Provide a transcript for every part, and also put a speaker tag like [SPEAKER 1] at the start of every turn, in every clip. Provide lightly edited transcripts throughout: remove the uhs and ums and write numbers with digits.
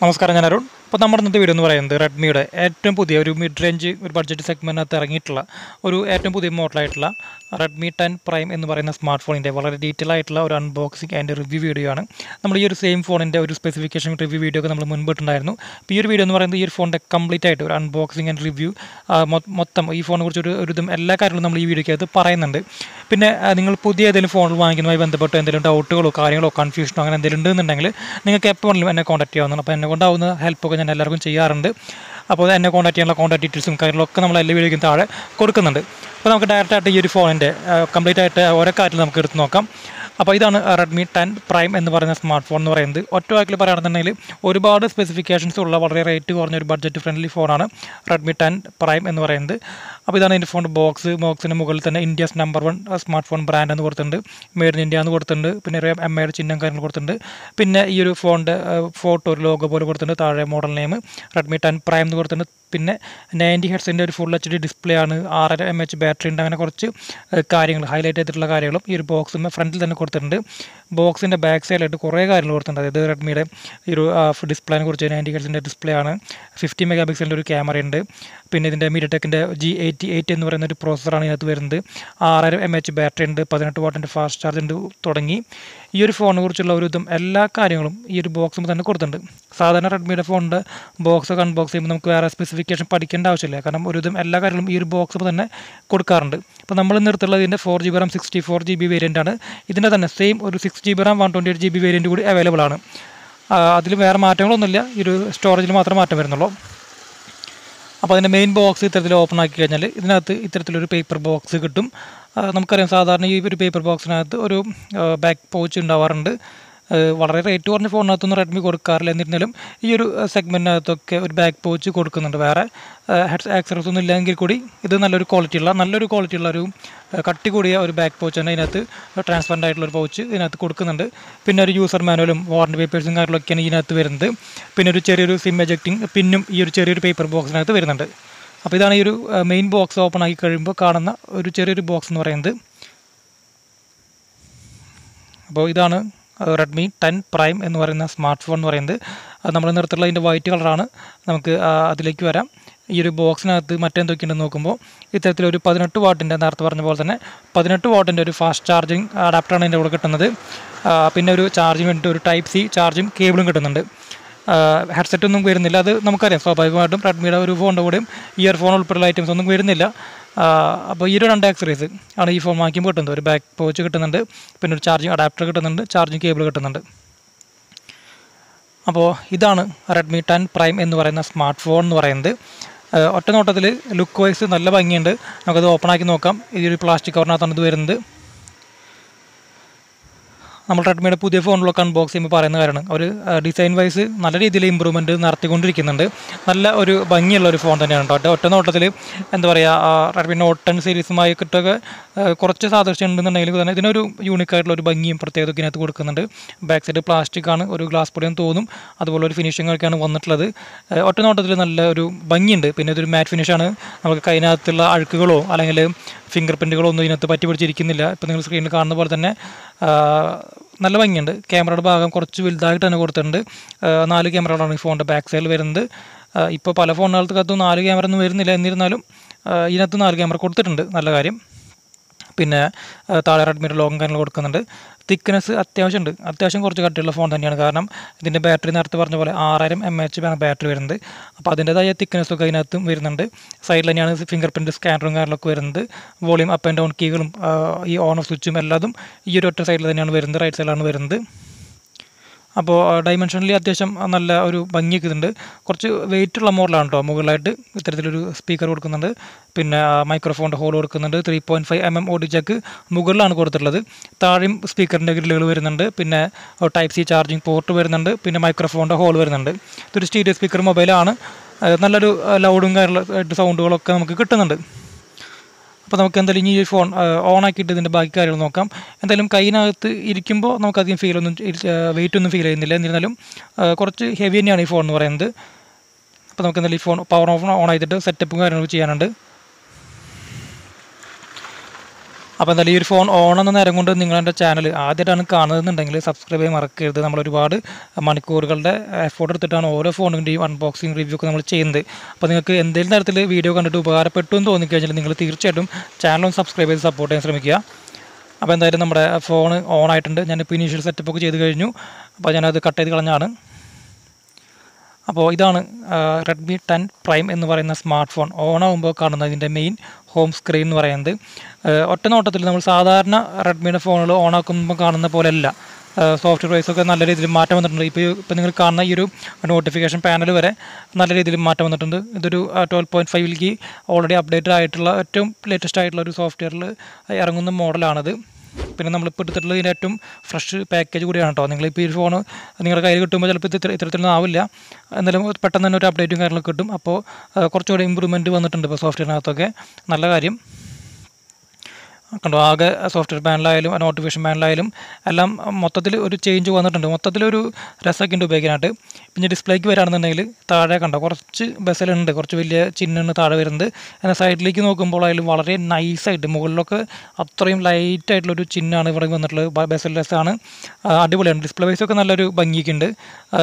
[SPEAKER 1] നമസ്കാരം, ഞാൻ അരുൺ. അപ്പോൾ നമ്മുടെ ഇന്നത്തെ വീഡിയോ എന്ന് പറയുന്നത് റെഡ്മിയുടെ ഏറ്റവും പുതിയ ഒരു മിഡ് റേഞ്ച് ഒരു ബഡ്ജറ്റ് സെഗ്മെൻറ്റിനകത്ത് ഇറങ്ങിയിട്ടുള്ള ഒരു ഏറ്റവും പുതിയ മോഡലായിട്ടുള്ള റെഡ്മി 10 പ്രൈം എന്ന് പറയുന്ന സ്മാർട്ട് ഫോണിൻ്റെ വളരെ ഡീറ്റെയിൽ ആയിട്ടുള്ള ഒരു അൺബോക്സിങ് ആൻഡ് റിവ്യൂ വീഡിയോ ആണ്. നമ്മൾ ഈ ഒരു സെയിം ഫോണിൻ്റെ ഒരു സ്പെസിഫിക്കേഷൻ റിവ്യൂ വീഡിയോ ഒക്കെ നമ്മൾ മുൻപിട്ടുണ്ടായിരുന്നു. അപ്പോൾ ഈ ഒരു വീഡിയോ എന്ന് പറയുന്നത് ഈ ഒരു ഫോണിൻ്റെ കംപ്ലീറ്റ് ആയിട്ട് ഒരു അൺബോക്സിങ് ആൻഡ് റിവ്യൂ മൊത്തം ഈ ഫോണിനെ കുറിച്ച് ഒരു ഇതും എല്ലാ കാര്യങ്ങളും നമ്മൾ ഈ വീഡിയോയ്ക്കകത്ത് പറയുന്നുണ്ട്. പിന്നെ നിങ്ങൾ പുതിയ ഏതെങ്കിലും ഫോണിൽ വാങ്ങിക്കുന്നതുമായി ബന്ധപ്പെട്ട് എന്തെങ്കിലും ഡൗട്ടുകളോ കാര്യങ്ങളോ കൺഫ്യൂഷനോ അങ്ങനെ എന്തെങ്കിലും ഉണ്ടെന്നുണ്ടെങ്കിൽ നിങ്ങൾക്ക് എപ്പോൾ വേണമെങ്കിലും എന്നെ കോൺടാക്ട് ചെയ്യാവുന്നതാണ്. അപ്പോൾ എന്നെ കൊണ്ടാവുന്ന ഹെൽപ്പൊക്കെ ഞാൻ എല്ലാവർക്കും ചെയ്യാറുണ്ട്. അപ്പോൾ എന്നെ കോൺടാക്ട് ചെയ്യാനുള്ള കോൺടാക്ട് ഡീറ്റെയിൽസും കാര്യങ്ങളൊക്കെ നമ്മൾ എല്ലാ വീഡിയോയ്ക്കും താഴെ കൊടുക്കുന്നുണ്ട്. അപ്പോൾ നമുക്ക് ഡയറക്റ്റായിട്ട് ഈ ഒരു ഫോണിൻ്റെ കംപ്ലീറ്റ് ആയിട്ട് ഓരോ കാര്യത്തിൽ നമുക്ക് എടുത്ത് നോക്കാം. അപ്പോൾ ഇതാണ് റെഡ്മി 10 പ്രൈം എന്ന് പറയുന്ന സ്മാർട്ട് ഫോൺ എന്ന് പറയുന്നത്. ഒറ്റ വാക്കിൽ പറയുകയാണെന്നുണ്ടെങ്കിൽ ഒരുപാട് സ്പെസിഫിക്കേഷൻസ് ഉള്ള വളരെ റേറ്റ് കുറഞ്ഞ ഒരു ബഡ്ജറ്റ് ഫ്രണ്ട്ലി ഫോണാണ് റെഡ്മി 10 പ്രൈം എന്ന് പറയുന്നത്. അപ്പോൾ ഇതാണ് എൻ്റെ ഫോണിൻ്റെ ബോക്സിന് മുകളിൽ തന്നെ India's number 1 smart phone brand എന്ന് കൊടുത്തിട്ടുണ്ട്, മെയ്ഡ് ഇൻ ഇന്ത്യ എന്ന് കൊടുത്തിട്ടുണ്ട്, പിന്നെ ഒരു എംഐയുടെ ചിഹ്നം കാര്യങ്ങൾ കൊടുത്തിട്ടുണ്ട്. പിന്നെ ഈ ഒരു ഫോണിൻ്റെ ഫോട്ടോ ഒരു ലോഗോ പോലെ കൊടുത്തിട്ടുണ്ട്, താഴെ മോഡൽ നെയിം റെഡ്മി 10 പ്രൈം എന്ന് കൊടുത്തിട്ടുണ്ട്. പിന്നെ 90 ഹെർട്സിൻ്റെ ഒരു ഫുൾ HD ഡിസ്പ്ലേ ആണ്, 6.5 mAh ബാറ്ററി ഉണ്ട്. അങ്ങനെ കുറച്ച് കാര്യങ്ങൾ ഹൈലൈറ്റ് ചെയ്തിട്ടുള്ള കാര്യങ്ങളും ഈ ഒരു ബോക്സിന് ഫ്രണ്ടിൽ തന്നെ കൊടുത്തിട്ടുണ്ട്. ബോക്സിൻ്റെ ബാക്ക് സൈഡിലായിട്ട് കുറേ കാര്യങ്ങൾ കൊടുത്തിട്ടുണ്ട്. അതായത് റെഡ്മിയുടെ ഈ ഒരു ഡിസ്പ്ലേനെ കുറിച്ച് 90 ഹെർട്സിൻ്റെ ഡിസ്പ്ലേ ആണ്, 50 മെഗാ പിക്സലിൻ്റെ ഒരു ക്യാമറ ഉണ്ട്. പിന്നെ ഇതിൻ്റെ മീഡിയടെക്കിൻ്റെ G88 എന്ന് പറയുന്ന ഒരു പ്രോസസ്സറാണ് ഇതിനകത്ത് വരുന്നത്. 6.5 mAh ബാറ്ററി ഉണ്ട്, 18 വാട്ടിൻ്റെ ഫാസ്റ്റ് ചാർജ് ഉണ്ട് തുടങ്ങി ഈ ഒരു ഫോണിനെ കുറിച്ചുള്ള ഒരു ഇതും എല്ലാ കാര്യങ്ങളും ഈ ഒരു ബോക്സിൽ തന്നെ കൊടുത്തിട്ടുണ്ട്. സാധാരണ റെഡ്മിയുടെ ഫോണിൻ്റെ ബോക്സൊക്കെ അൺബോക്സ് ചെയ്യുമ്പോൾ നമുക്ക് വേറെ സ്പെസിഫിക്കേഷൻ പഠിക്കേണ്ട ആവശ്യമില്ല. കാരണം ഒരു ഇതും എല്ലാ കാര്യങ്ങളും ഈ ഒരു ബോക്സിൽ തന്നെ കൊടുക്കാറുണ്ട്. അപ്പോൾ നമ്മൾ നിർത്തുള്ളത് ഇതിൻ്റെ 4GB RAM 64GB വേരിയൻ്റ് ആണ്. ഇതിൻ്റെ തന്നെ സെയിം ഒരു 6GB RAM 128GB വേരിയൻറ്റ് കൂടി അവൈലബിൾ ആണ്. അതിൽ വേറെ മാറ്റങ്ങളൊന്നുമില്ല, ഈ ഒരു സ്റ്റോറേജിൽ മാത്രമേ മാറ്റം വരുന്നുള്ളൂ. അപ്പോൾ അതിൻ്റെ മെയിൻ ബോക്സ് ഇത്തരത്തിൽ ഓപ്പൺ ആക്കി കഴിഞ്ഞാൽ ഇതിനകത്ത് ഇത്തരത്തിലൊരു പേപ്പർ ബോക്സ് കിട്ടും. നമുക്കറിയാം സാധാരണ ഈ ഒരു പേപ്പർ ബോക്സിനകത്ത് ഒരു ബാക്ക് പൗച്ച് ഉണ്ടാവാറുണ്ട്. വളരെ റേറ്റ് കുറഞ്ഞ ഫോണിനകത്തൊന്നും റെഡ്മി കൊടുക്കാറില്ല. എന്നിരുന്നാലും ഈ ഒരു സെഗ്മെൻറ്റിനകത്തൊക്കെ ഒരു ബാക്ക് പൗച്ച് കൊടുക്കുന്നുണ്ട്. വേറെ ഹെഡ് ആക്സറീസ് ഒന്നും ഇല്ലെങ്കിൽ കൂടി ഇത് നല്ലൊരു ക്വാളിറ്റിയുള്ള ഒരു കട്ടി കൂടിയ ഒരു ബാക്ക് പൗച്ച് തന്നെ ഇതിനകത്ത് ട്രാൻസ്പെറൻ്റ് ആയിട്ടുള്ള ഒരു പൗച്ച് ഇതിനകത്ത് കൊടുക്കുന്നുണ്ട്. പിന്നെ ഒരു യൂസർ മാനുവലും വാറണ്ടി പേപ്പേഴ്സും കാര്യങ്ങളൊക്കെയാണ് ഇതിനകത്ത് വരുന്നത്. പിന്നെ ഒരു ചെറിയൊരു സിം എജക്റ്റിംഗ് പിന്നും ഈ ഒരു ചെറിയൊരു പേപ്പർ ബോക്സിനകത്ത് വരുന്നുണ്ട്. അപ്പോൾ ഇതാണ് ഈ ഒരു മെയിൻ ബോക്സ് ഓപ്പൺ ആക്കി കഴിയുമ്പോൾ കാണുന്ന ഒരു ചെറിയൊരു ബോക്സ് എന്ന് പറയുന്നത്. അപ്പോൾ ഇതാണ് റെഡ്മി 10 പ്രൈം എന്ന് പറയുന്ന സ്മാർട്ട് ഫോൺ എന്ന് പറയുന്നത്. നമ്മൾ നിർത്തുള്ള ഇതിൻ്റെ വൈറ്റ് കളറാണ്. നമുക്ക് അതിലേക്ക് വരാം. ഈ ഒരു ബോക്സിനകത്ത് മറ്റെന്തൊക്കെയുണ്ടെന്ന് നോക്കുമ്പോൾ ഇത്തരത്തിലൊരു 18 വാട്ടിൻ്റെ നേരത്തെ പറഞ്ഞ പോലെ തന്നെ 18 വാട്ടിൻ്റെ ഒരു ഫാസ്റ്റ് ചാർജിങ് അഡാപ്റ്ററാണ് ഇതിൻ്റെ കൂടെ കിട്ടുന്നത്. പിന്നെ ഒരു ചാർജിങ് വേണ്ടിയിട്ട് ഒരു ടൈപ്പ് സി ചാർജിങ് കേബിളും കിട്ടുന്നുണ്ട്. ഹെഡ്സെറ്റ് ഒന്നും വരുന്നില്ല. അത് നമുക്കറിയാം, സ്വാഭാവികമായിട്ടും റെഡ്മിയുടെ ഒരു ഫോണിൻ്റെ കൂടെയും ഇയർഫോൺ ഉൾപ്പെടെയുള്ള ഐറ്റംസ് ഒന്നും വരുന്നില്ല. അപ്പോൾ ഈ ഒരു 2 ആക്സറീസ് ആണ് ഈ ഫോൺ വാങ്ങിക്കുമ്പോൾ കിട്ടുന്നത്. ഒരു ബാക്ക് പൗച്ച് കിട്ടുന്നുണ്ട്, പിന്നെ ഒരു ചാർജിങ് അഡാപ്റ്റർ കിട്ടുന്നുണ്ട്, ചാർജിങ് കേബിൾ കിട്ടുന്നുണ്ട്. അപ്പോൾ ഇതാണ് റെഡ്മി 10 പ്രൈം എന്ന് പറയുന്ന സ്മാർട്ട് ഫോൺ എന്ന് പറയുന്നത്. ഒറ്റ നോട്ടത്തിൽ ലുക്ക് വൈസ് നല്ല ഭംഗിയുണ്ട്. നമുക്കത് ഓപ്പൺ ആക്കി നോക്കാം. ഇതൊരു പ്ലാസ്റ്റിക് കവറിനകത്താണ് ഇത് വരുന്നത്. നമ്മൾ റെഡ്മിയുടെ പുതിയ ഫോണിലൊക്കെ അൺബോക്സ് ചെയ്യുമ്പോൾ പറയുന്ന കാര്യമാണ്, ഒരു ഡിസൈൻ വൈസ് നല്ല രീതിയിൽ ഇമ്പ്രൂവ്മെൻറ്റ് നടത്തിക്കൊണ്ടിരിക്കുന്നുണ്ട്. നല്ല ഒരു ഭംഗിയുള്ള ഒരു ഫോൺ തന്നെയാണ് കേട്ടോ. ഒറ്റ നോട്ടത്തിൽ എന്താ പറയുക, റെഡ്മി നോട്ട് 10 സീരീസുമായി കിട്ടൊക്കെ കുറച്ച് സാദൃശ്യം ഉണ്ടെന്നുണ്ടെങ്കിൽ തന്നെ ഇതിനൊരു യൂണിക്കായിട്ടുള്ള ഒരു ഭംഗിയും പ്രത്യേകത ഇതിനകത്ത് കൊടുക്കുന്നുണ്ട്. ബാക്ക് സൈഡ് പ്ലാസ്റ്റിക് ആണ്, ഒരു ഗ്ലാസ് പൊടിയെന്ന് തോന്നും. അതുപോലെ ഒരു ഫിനിഷിംഗ് ഒക്കെയാണ് വന്നിട്ടുള്ളത്. ഒറ്റ നോട്ടത്തിൽ നല്ല ഒരു ഭംഗിയുണ്ട്. പിന്നെ ഇതൊരു മാറ്റ് ഫിനിഷാണ്. നമുക്ക് കൈനകത്തുള്ള അഴുക്കുകളോ അല്ലെങ്കിൽ ഫിംഗർ പ്രിൻറ്റുകളോ ഒന്നും ഇതിനകത്ത് പറ്റി പിടിച്ചിരിക്കുന്നില്ല. ഇപ്പോൾ നിങ്ങൾ സ്ക്രീനിൽ കാണുന്ന പോലെ തന്നെ നല്ല ഭംഗിയുണ്ട്. ക്യാമറയുടെ ഭാഗം കുറച്ച് വലുതായിട്ട് തന്നെ കൊടുത്തിട്ടുണ്ട്. 4 ക്യാമറകളാണ് ഈ ഫോണിൻ്റെ ബാക്ക് സൈഡിൽ വരുന്നത്. ഇപ്പോൾ പല ഫോണുകൾക്കകത്തും 4 ക്യാമറ ഒന്നും വരുന്നില്ല. എന്നിരുന്നാലും ഇതിനകത്ത് 4 ക്യാമറ കൊടുത്തിട്ടുണ്ട്, നല്ല കാര്യം. പിന്നെ താഴെ റെഡ്മിയുടെ ലോഗും കാര്യങ്ങൾ കൊടുക്കുന്നുണ്ട്. തിക്നെസ് അത്യാവശ്യം കുറച്ച് കട്ടിയുള്ള ഫോൺ തന്നെയാണ്. കാരണം ഇതിൻ്റെ ബാറ്ററി നേരത്തെ പറഞ്ഞ പോലെ 6000 mAh ആണ് ബാറ്ററി വരുന്നത്. അപ്പോൾ അതിൻ്റേതായ തിക്നെസ്സൊക്കെ അതിനകത്തും വരുന്നുണ്ട്. സൈഡിൽ തന്നെയാണ് ഫിംഗർ പ്രിൻറ്റ് സ്കാനറും കാര്യങ്ങളൊക്കെ വരുന്നത്. വോളിയം അപ്പ് ആൻഡ് ഡൗൺ കീകളും ഈ ഓൺ ഓഫ് സ്വിച്ചും എല്ലാതും ഈ ഒരു ഒറ്റ സൈഡിൽ തന്നെയാണ് വരുന്നത്, റൈറ്റ് സൈഡിലാണ് വരുന്നത്. അപ്പോൾ ഡൈമെൻഷനിൽ അത്യാവശ്യം നല്ല ഒരു ഭംഗിയൊക്കെ ഇതുണ്ട്. കുറച്ച് വെയിറ്റുള്ള മോഡലാണ് കേട്ടോ. മുകളിലായിട്ട് ഇത്തരത്തിലൊരു സ്പീക്കർ കൊടുക്കുന്നുണ്ട്. പിന്നെ മൈക്രോഫോണിൻ്റെ ഹോൾ കൊടുക്കുന്നുണ്ട്. 3.5 mm ഓഡിയോ ജാക്ക് മുകളിലാണ് കൊടുത്തിട്ടുള്ളത്. താഴെയും സ്പീക്കറിൻ്റെ ഗ്രില്ലുകൾ വരുന്നുണ്ട്. പിന്നെ ടൈപ്പ് സി ചാർജിങ് പോർട്ട് വരുന്നുണ്ട്. പിന്നെ മൈക്രോഫോണിൻ്റെ ഹോൾ വരുന്നുണ്ട്. ഇതൊരു സ്റ്റീരിയോ സ്പീക്കർ മൊബൈലാണ്. നല്ലൊരു ലൗഡും കാര്യമായിട്ട് സൗണ്ടുകളൊക്കെ നമുക്ക് കിട്ടുന്നുണ്ട്. അപ്പോൾ നമുക്ക് എന്തായാലും ഈ ഫോൺ ഓണാക്കിയിട്ട് ഇതിൻ്റെ ബാക്കി കാര്യങ്ങൾ നോക്കാം. എന്തായാലും കൈയിനകത്ത് ഇരിക്കുമ്പോൾ നമുക്കധികം വെയിറ്റ് ഒന്നും ഫീൽ ചെയ്യുന്നില്ല. എന്നിരുന്നാലും കുറച്ച് ഹെവി തന്നെയാണ് ഈ ഫോൺ എന്ന് പറയുന്നത്. അപ്പോൾ നമുക്ക് എന്തായാലും ഈ ഫോൺ പവർ ഓൺ ആയിട്ട് സെറ്റപ്പും കാര്യങ്ങളും ചെയ്യാനുണ്ട്. അപ്പോൾ എന്തായാലും ഈ ഒരു ഫോൺ ഓൺ എന്ന നേരം കൊണ്ട് നിങ്ങളെൻ്റെ ചാനൽ ആദ്യമായിട്ടാണ് കാണുന്നതെന്നുണ്ടെങ്കിൽ സബ്സ്ക്രൈബ് ചെയ്യാൻ മറക്കരുത്. നമ്മൾ ഒരുപാട് മണിക്കൂറുകളുടെ എഫോർട്ട് എടുത്തിട്ടാണ് ഓരോ ഫോണിൻ്റെയും അൺബോക്സിങ് റിവ്യൂ ഒക്കെ നമ്മൾ ചെയ്യുന്നത്. അപ്പോൾ നിങ്ങൾക്ക് എന്തെങ്കിലും തരത്തിൽ വീഡിയോ കണ്ടിട്ട് ഉപകാരപ്പെട്ടു എന്ന് തോന്നിക്കഴിഞ്ഞാൽ നിങ്ങൾ തീർച്ചയായിട്ടും ചാനൽ ഒന്ന് സബ്സ്ക്രൈബ് ചെയ്ത് സപ്പോർട്ട് ചെയ്യാൻ ശ്രമിക്കുക. അപ്പോൾ എന്തായാലും നമ്മുടെ ഫോൺ ഓൺ ആയിട്ടുണ്ട്. ഞാനിപ്പോൾ ഇനീഷ്യൽ സെറ്റപ്പ് ഒക്കെ ചെയ്ത് കഴിഞ്ഞു. അപ്പോൾ ഞാനത് കട്ട് ചെയ്ത് കളഞ്ഞാണ്. അപ്പോൾ ഇതാണ് റെഡ്മി 10 പ്രൈം എന്ന് പറയുന്ന സ്മാർട്ട് ഫോൺ ഓണാകുമ്പോൾ കാണുന്ന ഇതിൻ്റെ മെയിൻ ഹോം സ്ക്രീൻ എന്ന് പറയുന്നത്. ഒറ്റ നോട്ടത്തിൽ നമ്മൾ സാധാരണ റെഡ്മിയുടെ ഫോണുകൾ ഓണാക്കുമ്പോൾ കാണുന്ന പോലെയല്ല. സോഫ്റ്റ്വെയർ വൈസൊക്കെ നല്ല രീതിയിൽ മാറ്റം വന്നിട്ടുണ്ട്. ഇപ്പോൾ നിങ്ങൾ കാണുന്ന ഈ ഒരു നോട്ടിഫിക്കേഷൻ പാനൽ വരെ നല്ല രീതിയിൽ മാറ്റം വന്നിട്ടുണ്ട്. ഇതൊരു 12.5 ഓൾറെഡി അപ്ഡേറ്റഡ് ആയിട്ടുള്ള ഏറ്റവും ലേറ്റസ്റ്റ് ആയിട്ടുള്ള ഒരു സോഫ്റ്റ്വെയറിൽ ഇറങ്ങുന്ന മോഡലാണിത്. പിന്നെ നമ്മളിപ്പോൾ എടുത്തിട്ടുള്ളത് ഇതിൻ്റെ ഏറ്റവും ഫ്രഷ് പാക്കേജ് കൂടിയാണ് കേട്ടോ. നിങ്ങളിപ്പോൾ ഈ ഫോൺ നിങ്ങളുടെ കയ്യിൽ കിട്ടുമ്പോൾ ചിലപ്പോൾ ഇത്തരത്തിലൊന്നും ആവില്ല. എന്നാലും പെട്ടെന്ന് തന്നെ ഒരു അപ്ഡേറ്റും കാര്യങ്ങളൊക്കെ കിട്ടും. അപ്പോൾ കുറച്ചുകൂടി ഇമ്പ്രൂവ്മെൻറ്റ് വന്നിട്ടുണ്ട് ഇപ്പോൾ സോഫ്റ്റ്വെയറിനകത്തൊക്കെ. നല്ല കാര്യം കണ്ടോ. ആകെ സോഫ്റ്റ്വെയർ പാനലായാലും നോട്ടിഫിക്കേഷൻ പാനലായാലും എല്ലാം മൊത്തത്തിൽ ഒരു ചേഞ്ച് വന്നിട്ടുണ്ട്. മൊത്തത്തിലൊരു രസമൊക്കെ ഉണ്ട് ഉപയോഗിക്കാനായിട്ട്. പിന്നെ ഡിസ്പ്ലേക്ക് വരാണെന്നുണ്ടെങ്കിൽ താഴെ കണ്ടോ കുറച്ച് ബെസലുണ്ട്, കുറച്ച് വലിയ ചിഹ്നമാണ് താഴെ വരുന്നത്. എന്നാൽ സൈഡിലേക്ക് നോക്കുമ്പോൾ ആയാലും വളരെ നൈസായിട്ട് മുകളിലൊക്കെ അത്രയും ലൈറ്റായിട്ടുള്ളൊരു ചിഹ്നമാണ് ഇവിടെ വന്നിട്ടുള്ളത്. ബെസൽ രസമാണ്, അടിപൊളിയാണ്. ഡിസ്പ്ലേ വൈസൊക്കെ നല്ലൊരു ഭംഗിയൊക്കെ ഉണ്ട്.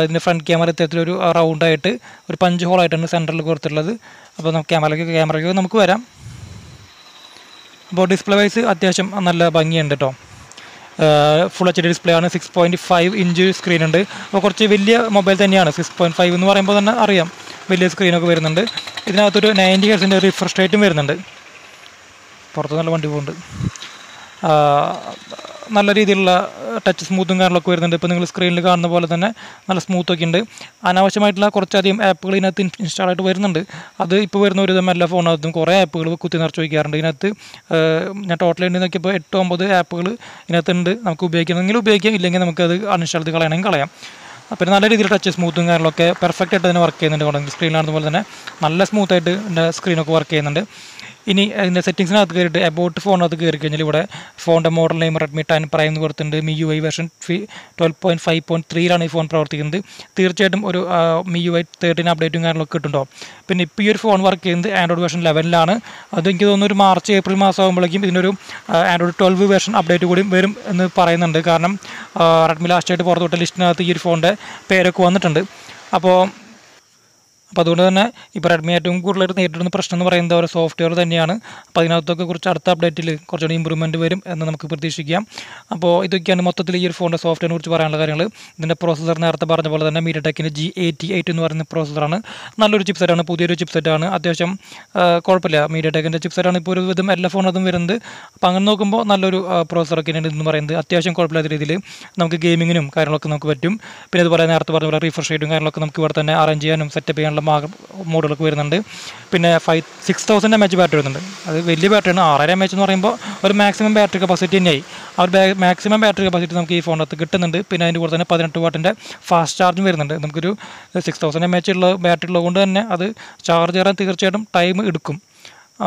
[SPEAKER 1] ഇതിൻ്റെ ഫ്രണ്ട് ക്യാമറ ഇത്തരത്തിലൊരു റൗണ്ടായിട്ട് ഒരു പഞ്ച് ഹോളായിട്ടാണ് സെൻറ്ററിൽ കൊടുത്തിട്ടുള്ളത്. അപ്പോൾ ക്യാമറയ്ക്ക് നമുക്ക് വരാം. അപ്പോൾ ഡിസ്പ്ലേ വൈസ് അത്യാവശ്യം നല്ല ഭംഗിയുണ്ട് കേട്ടോ. ഫുൾ HD ഡിസ്പ്ലേ ആണ്. 6.5 ഇഞ്ച് സ്ക്രീൻ ഉണ്ട്. അപ്പോൾ കുറച്ച് വലിയ മൊബൈൽ തന്നെയാണ്. 6.5 എന്ന് പറയുമ്പോൾ തന്നെ അറിയാം വലിയ സ്ക്രീനൊക്കെ വരുന്നുണ്ട്. ഇതിനകത്തൊരു 90 ഹെർട്സിൻ്റെ റിഫ്രഷ് റേറ്റും വരുന്നുണ്ട്. പുറത്ത് നല്ല വണ്ടി പോകുന്നുണ്ട്. നല്ല രീതിയിലുള്ള ടച്ച് സ്മൂത്തും കാര്യങ്ങളൊക്കെ വരുന്നുണ്ട്. ഇപ്പോൾ നിങ്ങൾ സ്ക്രീനിൽ കാണുന്ന പോലെ തന്നെ നല്ല സ്മൂത്തൊക്കെ ഉണ്ട്. അനാവശ്യമായിട്ടുള്ള കുറച്ചധികം ആപ്പുകൾ ഇതിനകത്ത് ഇൻസ്റ്റാൾ ആയിട്ട് വരുന്നുണ്ട്. അത് ഇപ്പോൾ വരുന്ന ഒരു എല്ലാ ഫോണിനകത്തും കുറേ ആപ്പുകൾ കുത്തി നിറച്ച് വയ്ക്കാറുണ്ട്. ഇതിനകത്ത് ഞാൻ ടോട്ടൽ ഉണ്ട് നോക്കിയപ്പോൾ 8-9 ആപ്പുകൾ ഇതിനകത്തുണ്ട്. നമുക്ക് ഉപയോഗിക്കണമെങ്കിൽ ഉപയോഗിക്കാം, ഇല്ലെങ്കിൽ നമുക്കത് അൺഇൻസ്റ്റാൾ ചെയ്ത് കളയണമെങ്കിൽ കളയാം. പിന്നെ നല്ല രീതിയിൽ ടച്ച് സ്മൂത്തും കാര്യങ്ങളൊക്കെ പെർഫെക്റ്റ് ആയിട്ട് തന്നെ വർക്ക് ചെയ്യുന്നുണ്ട്. സ്ക്രീനിലാണെന്ന പോലെ തന്നെ നല്ല സ്മൂത്തായിട്ട് എൻ്റെ സ്ക്രീനൊക്കെ വർക്ക് ചെയ്യുന്നുണ്ട്. ഇനി അതിൻ്റെ സെറ്റിങ്സിനകത്ത് കയറിയിട്ട് അബൌട്ട് ഫോണിനകത്ത് കയറി കഴിഞ്ഞാൽ ഇവിടെ ഫോണിൻ്റെ മോഡൽ നെയിം റെഡ്മി 10 പ്രൈം എന്ന് കൊടുത്തിട്ടുണ്ട്. MIUI വെർഷൻ 12.5.3 ഈ ഫോൺ പ്രവർത്തിക്കുന്നത്. തീർച്ചയായിട്ടും ഒരു MIUI 13 അപ്ഡേറ്റും കാര്യങ്ങളൊക്കെ കിട്ടുന്നുണ്ടോ. പിന്നെ ഇപ്പോൾ ഈ ഒരു ഫോൺ വർക്ക് ചെയ്യുന്നത് ആൻഡ്രോയിഡ് വെർഷൻ 11 അത് എനിക്ക് തോന്നുന്നു ഒരു മാർച്ച് ഏപ്രിൽ മാസം ആകുമ്പോഴേക്കും ഇതിനൊരു ആൻഡ്രോയിഡ് 12 വെർഷൻ അപ്ഡേറ്റ് കൂടി വരും എന്ന് പറയുന്നുണ്ട്. കാരണം റെഡ്മി ലാസ്റ്റായിട്ട് പുറത്തുവിട്ട ലിസ്റ്റിനകത്ത് ഈ ഒരു ഫോണിൻ്റെ പേരൊക്കെ വന്നിട്ടുണ്ട്. അപ്പോൾ അതുകൊണ്ട് തന്നെ ഇപ്പോൾ റെഡ്മി ഏറ്റവും കൂടുതലായിട്ട് നേരിടുന്ന പ്രശ്നം എന്ന് പറയുന്നത് ഒരു സോഫ്റ്റ്വെയർ തന്നെയാണ്. അപ്പോൾ അതിനകത്തൊക്കെ കുറിച്ച് അടുത്ത അപ്ഡേറ്റിൽ കുറച്ചുകൂടി ഇമ്പ്രൂവ്മെൻറ്റ് വരും എന്ന് നമുക്ക് പ്രതീക്ഷിക്കാം. അപ്പോൾ ഇതൊക്കെയാണ് മൊത്തത്തിൽ ഈ ഒരു ഫോണിൻ്റെ സോഫ്റ്റ്വെയറിനെ കുറിച്ച് പറയാനുള്ള കാര്യങ്ങൾ. ഇതിൻ്റെ പ്രോസസ്സർ നേരത്തെ പറഞ്ഞ പോലെ തന്നെ MediaTekൻ്റെ G88 എന്ന് പറയുന്ന പ്രോസസ്സറാണ്. നല്ലൊരു ചിപ്സെറ്റാണ്, പുതിയൊരു ചിപ്സെറ്റാണ്. അത്യാവശ്യം കുഴപ്പമില്ല. MediaTekൻ്റെ ചിപ്സെറ്റാണ് ഇപ്പോൾ ഒരു വിധം എല്ലാ ഫോണിനകത്തും വരുന്നത്. അപ്പോൾ അങ്ങനെ നോക്കുമ്പോൾ നല്ലൊരു പ്രോസസ്സറൊക്കെ ഉണ്ട് എന്ന് പറയുന്നത്. അത്യാവശ്യം കുഴപ്പമില്ലാത്ത രീതിയിൽ നമുക്ക് ഗെയിമിങ്ങിനും കാര്യങ്ങളൊക്കെ നമുക്ക് പറ്റും. പിന്നെ അതുപോലെ നേരത്തെ പറഞ്ഞ പോലെ റിഫ്രഷ് റേറ്റും കാര്യങ്ങളൊക്കെ നമുക്ക് ഇവിടെ തന്നെ അറേഞ്ച് ചെയ്യാനും സെറ്റപ്പ് ചെയ്യാനുള്ള മോഡലൊക്കെ വരുന്നുണ്ട്. പിന്നെ 6000 mAh ബാറ്ററി വരുന്നുണ്ട്. അത് വലിയ ബാറ്ററിയാണ്. 6.5 mAh എന്ന് പറയുമ്പോൾ ഒരു മാക്സിമം ബാറ്ററി കപ്പാസിറ്റി തന്നെയായി. ആ ഒരു മാക്സിമം ബാറ്ററി കപ്പാസിറ്റി നമുക്ക് ഈ ഫോണിനകത്ത് കിട്ടുന്നുണ്ട്. പിന്നെ അതിൻ്റെ കൂടെ തന്നെ 18 വാട്ടിൻ്റെ ഫാസ്റ്റ് ചാർജും വരുന്നുണ്ട്. നമുക്കൊരു 6000 mAh ഉള്ള ബാറ്ററി ഉള്ളതുകൊണ്ട് തന്നെ അത് ചാർജ് ചെയ്യാൻ തീർച്ചയായിട്ടും ടൈം എടുക്കും.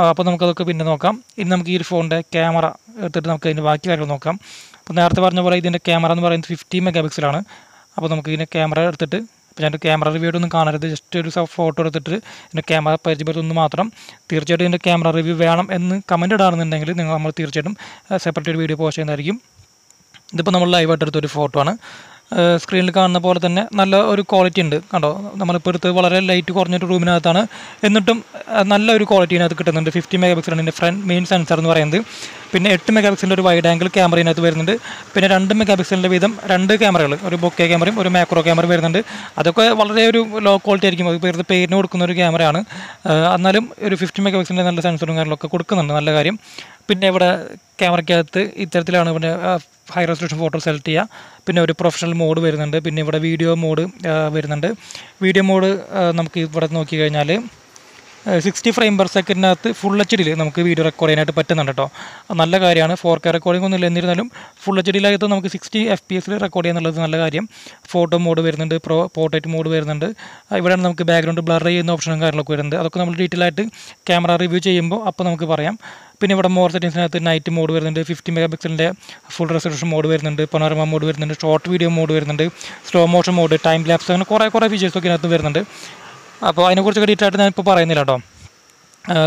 [SPEAKER 1] അപ്പോൾ നമുക്കതൊക്കെ പിന്നെ നോക്കാം. ഇനി നമുക്ക് ഈ ഒരു ഫോണിൻ്റെ ക്യാമറ എടുത്തിട്ട് നമുക്ക് അതിൻ്റെ ബാക്കി കാര്യങ്ങൾ നോക്കാം. അപ്പോൾ നേരത്തെ പറഞ്ഞ പോലെ ഇതിൻ്റെ ക്യാമറ എന്ന് പറയുന്നത് 50 മെഗാപിക്സലാണ്. അപ്പോൾ നമുക്ക് ഇതിൻ്റെ ക്യാമറ എടുത്തിട്ട് അപ്പോൾ ഞാൻ ക്യാമറ റിവ്യൂ ഒന്നും കാണരുത്, ജസ്റ്റ് ഒരു ഫോട്ടോ എടുത്തിട്ട് ഇതിൻ്റെ ക്യാമറ പരിചയപ്പെടുത്തുന്നത് മാത്രം. തീർച്ചയായിട്ടും ഇതിൻ്റെ ക്യാമറ റിവ്യൂ വേണം എന്ന് കമൻറ്റ് ഇടാണെന്നുണ്ടെങ്കിൽ നമ്മൾ തീർച്ചയായിട്ടും സെപ്പറേറ്റ് ഒരു വീഡിയോ പോസ്റ്റ് ചെയ്യുന്നതായിരിക്കും. ഇതിപ്പോൾ നമ്മൾ ലൈവായിട്ട് എടുത്തൊരു ഫോട്ടോ ആണ്. സ്ക്രീനിൽ കാണുന്ന പോലെ തന്നെ നല്ല ഒരു ക്വാളിറ്റി ഉണ്ട്. കണ്ടോ, നമ്മളിപ്പോൾ എടുത്ത് വളരെ ലൈറ്റ് കുറഞ്ഞൊരു റൂമിനകത്താണ്, എന്നിട്ടും നല്ല ഒരു ക്വാളിറ്റി ഇതിനകത്ത് കിട്ടുന്നുണ്ട്. 50 മെഗാപിക്സലാണ് ഇതിൻ്റെ മെയിൻ സെൻസർ എന്ന് പറയുന്നത്. പിന്നെ 8 മെഗാപിക്സലിൻ്റെ ഒരു വൈഡ് ആംഗിൾ ക്യാമറ ഇതിനകത്ത് വരുന്നുണ്ട്. പിന്നെ 2 മെഗാപിക്സലിൻ്റെ വീതം 2 ക്യാമറകൾ, ഒരു ബൊക്കെ ക്യാമറയും ഒരു മാക്രോ ക്യാമറയും വരുന്നുണ്ട്. അതൊക്കെ വളരെ ഒരു ലോ ക്വാളിറ്റി ആയിരിക്കും. അത് വെറുതെ പേരിന് കൊടുക്കുന്ന ഒരു ക്യാമറയാണ്. എന്നാലും ഒരു 50 മെഗാപിക്സലിൻ്റെ നല്ല സെൻസറും കാര്യങ്ങളൊക്കെ കൊടുക്കുന്നുണ്ട്, നല്ല കാര്യം. പിന്നെ ഇവിടെ ക്യാമറയ്ക്കകത്ത് ഇത്തരത്തിലാണ് ഇവിടെ ഹൈ റെസൊല്യൂഷൻ ഫോട്ടോ സെലക്ട് ചെയ്യുക. പിന്നെ ഒരു പ്രൊഫഷണൽ മോഡ് വരുന്നുണ്ട്. പിന്നെ ഇവിടെ വീഡിയോ മോഡ് വരുന്നുണ്ട്. വീഡിയോ മോഡ് നമുക്ക് ഇവിടെ നോക്കി കഴിഞ്ഞാൽ 60 ഫ്രെയിം പെർ സെക്കൻഡിനകത്ത് ഫുൾ HD നമുക്ക് വീഡിയോ റെക്കോർഡ് ചെയ്യാനായിട്ട് പറ്റുന്നുണ്ട് കേട്ടോ. നല്ല കാര്യമാണ്. 4K റെക്കോർഡിംഗ് ഒന്നും ഇല്ല, എന്നിരുന്നാലും ഫുൾ HD നമുക്ക് 60 FPS റെക്കോർഡ് ചെയ്യാന്നുള്ളത് നല്ല കാര്യം. ഫോട്ടോ മോഡ് വരുന്നുണ്ട്, പോർട്രേറ്റ് മോഡ് വരുന്നുണ്ട്. ഇവിടെയാണ് നമുക്ക് ബാക്ക്ഗ്രൗണ്ട് ബ്ലർ ചെയ്യുന്ന ഓപ്ഷനും കാര്യങ്ങളൊക്കെ വരുന്നുണ്ട്. അതൊക്കെ നമ്മൾ ഡീറ്റെയിൽ ആയിട്ട് ക്യാമറ റിവ്യൂ ചെയ്യുമ്പോൾ അപ്പോൾ നമുക്ക് പറയാം. പിന്നെ ഇവിടെ മോർ സെറ്റിംഗ്സിനകത്ത് നൈറ്റ് മോഡ് വരുന്നുണ്ട്, 50 മെഗാപിക്സലിൻ്റെ ഫുൾ റെസൊല്യൂഷൻ മോഡ് വരുന്നുണ്ട്, പനോരമ മോഡ് വരുന്നുണ്ട്, ഷോർട്ട് വീഡിയോ മോഡ് വരുന്നുണ്ട്, slow motion mode, time lapse, അങ്ങനെ കുറേ ഫീച്ചേഴ്സൊക്കെ ഇതിനകത്ത് വരുന്നുണ്ട്. അപ്പോൾ അതിനെക്കുറിച്ചൊക്കെ ഡീറ്റെയിൽ ആയിട്ട് ഞാനിപ്പോൾ പറയുന്നില്ല കേട്ടോ.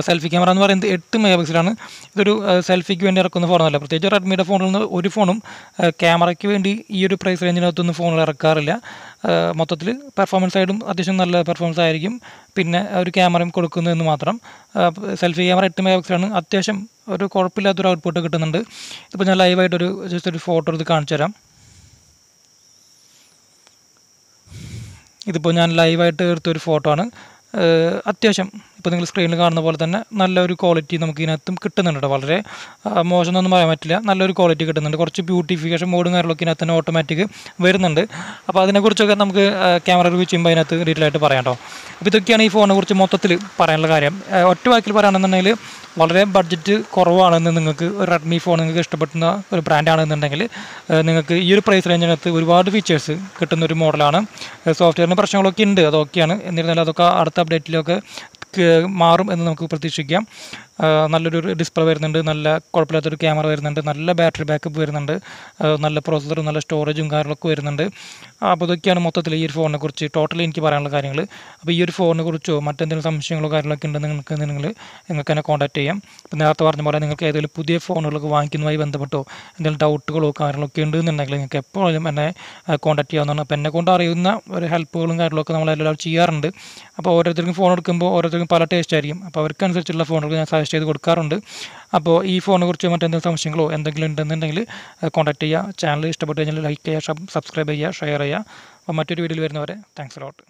[SPEAKER 1] സെൽഫി ക്യാമറ എന്ന് പറയുന്നത് 8 മെഗാ പിക്സലാണ്. ഇതൊരു സെൽഫിക്ക് വേണ്ടി ഇറക്കുന്ന ഫോണല്ല. പ്രത്യേകിച്ച് റെഡ്മിയുടെ ഫോണിൽ നിന്ന് ഒരു ഫോണും ക്യാമറയ്ക്ക് വേണ്ടി ഈ ഒരു പ്രൈസ് റേഞ്ചിനകത്തൊന്നും ഫോണുകൾ ഇറക്കാറില്ല. മൊത്തത്തിൽ പെർഫോമൻസ് ആയിട്ടും അത്യാവശ്യം നല്ല പെർഫോമൻസ് ആയിരിക്കും. പിന്നെ ഒരു ക്യാമറയും കൊടുക്കുന്നതെന്ന് മാത്രം. സെൽഫി ക്യാമറ 8 മെഗാ പിക്സലാണ്. അത്യാവശ്യം ഒരു കുഴപ്പമില്ലാത്തൊരു ഔട്ട്പുട്ട് കിട്ടുന്നുണ്ട്. ഇപ്പോൾ ഞാൻ ലൈവായിട്ടൊരു ജസ്റ്റ് ഒരു ഫോട്ടോ എടുത്ത് കാണിച്ചു തരാം. ഇതിപ്പോൾ ഞാൻ ലൈവായിട്ട് എടുത്തൊരു ഫോട്ടോ ആണ്. അത്യാവശ്യം ഇപ്പോൾ നിങ്ങൾ സ്ക്രീനിൽ കാണുന്ന പോലെ തന്നെ നല്ലൊരു ക്വാളിറ്റി നമുക്ക് ഇതിനകത്തും കിട്ടുന്നുണ്ട്. വളരെ മോശമെന്നൊന്നും പറയാൻ പറ്റില്ല, നല്ലൊരു ക്വാളിറ്റി കിട്ടുന്നുണ്ട്. കുറച്ച് ബ്യൂട്ടിഫിക്കേഷൻ മോഡും കാര്യങ്ങളൊക്കെ ഇതിനകത്ത് തന്നെ ഓട്ടോമാറ്റിക് വരുന്നുണ്ട്. അപ്പോൾ അതിനെക്കുറിച്ചൊക്കെ നമുക്ക് ക്യാമറ റിവ്യൂ ചെയ്യുമ്പോൾ അതിനകത്ത് ഡീറ്റെയിൽ ആയിട്ട് പറയാം കേട്ടോ. അപ്പോൾ ഇതൊക്കെയാണ് ഈ ഫോണിനെ കുറിച്ച് മൊത്തത്തിൽ പറയാനുള്ള കാര്യം. ഒറ്റ വാക്കിൽ പറയുകയാണെന്നുണ്ടെങ്കിൽ വളരെ ബഡ്ജറ്റ് കുറവാണെന്ന് നിങ്ങൾക്ക് ഒരു റെഡ്മി ഫോൺ നിങ്ങൾക്ക് ഇഷ്ടപ്പെടുന്ന ഒരു ബ്രാൻഡാണെന്നുണ്ടെങ്കിൽ നിങ്ങൾക്ക് ഈ ഒരു പ്രൈസ് റേഞ്ചിനകത്ത് ഒരുപാട് ഫീച്ചേഴ്സ് കിട്ടുന്ന ഒരു മോഡലാണ്. സോഫ്റ്റ്വെയറിന് പ്രശ്നങ്ങളൊക്കെ ഉണ്ട്, അതൊക്കെയാണ്. എന്നിരുന്നാലും അതൊക്കെ അടുത്ത അപ്ഡേറ്റിലൊക്കെ മാറും എന്ന് നമുക്ക് പ്രതീക്ഷിക്കാം. നല്ലൊരു ഡിസ്പ്ലേ വരുന്നുണ്ട്, നല്ല കുഴപ്പമില്ലാത്തൊരു ക്യാമറ വരുന്നുണ്ട്, നല്ല ബാറ്ററി ബാക്കപ്പ് വരുന്നുണ്ട്, നല്ല പ്രോസസ്സറും നല്ല സ്റ്റോറേജും കാര്യങ്ങളൊക്കെ വരുന്നുണ്ട്. അപ്പോൾ ഇതൊക്കെയാണ് മൊത്തത്തിൽ ഈ ഒരു ഫോണിനെ കുറിച്ച് ടോട്ടലി എനിക്ക് പറയാനുള്ള കാര്യങ്ങൾ. അപ്പോൾ ഈ ഒരു ഫോണിനെ കുറിച്ചോ മറ്റെന്തെങ്കിലും സംശയങ്ങളോ കാര്യങ്ങളൊക്കെ ഉണ്ടെങ്കിൽ നിങ്ങൾക്ക് എന്നെ കോൺടാക്ട് ചെയ്യാം. ഇപ്പോൾ നേരത്തെ പറഞ്ഞ പോലെ നിങ്ങൾക്ക് ഏതെങ്കിലും പുതിയ ഫോണുകളൊക്കെ വാങ്ങിക്കുന്നതുമായി ബന്ധപ്പെട്ടോ എന്തെങ്കിലും ഡൗട്ടുകളോ കാര്യങ്ങളൊക്കെ ഉണ്ടെന്നുണ്ടെങ്കിൽ നിങ്ങൾക്ക് എപ്പോഴും എന്നെ കോൺടാക്ട് ചെയ്യാവുന്നതാണ്. അപ്പോൾ എന്നെ കൊണ്ട് അറിയുന്ന ഒരു ഹെൽപ്പുകളും കാര്യങ്ങളൊക്കെ നമ്മളെല്ലാവരും ചെയ്യാറുണ്ട്. അപ്പോൾ ഓരോരുത്തർക്കും ഫോൺ എടുക്കുമ്പോൾ ഓരോരുത്തർക്കും പല ടേസ്റ്റ് ആയിരിക്കും. അപ്പോൾ അവർക്കനുസരിച്ചുള്ള ഫോണുകൾ ഞാൻ സജസ്റ്റ് ചെയ്ത് കൊടുക്കാറുണ്ട്. അപ്പോൾ ഈ ഫോണിനെ കുറിച്ച് മറ്റെന്തെങ്കിലും സംശയങ്ങളോ എന്തെങ്കിലും ഉണ്ടെന്നുണ്ടെങ്കിൽ കോൺടാക്ട് ചെയ്യുക. ചാനൽ ഇഷ്ടപ്പെട്ട് കഴിഞ്ഞാൽ ലൈക്ക് ചെയ്യുക, സബ്സ്ക്രൈബ് ചെയ്യുക, ഷെയർ ചെയ്യുക. അപ്പോൾ മറ്റൊരു വീഡിയോയിൽ വരുന്നവരെ താങ്ക്സ് എ ലോട്ട്.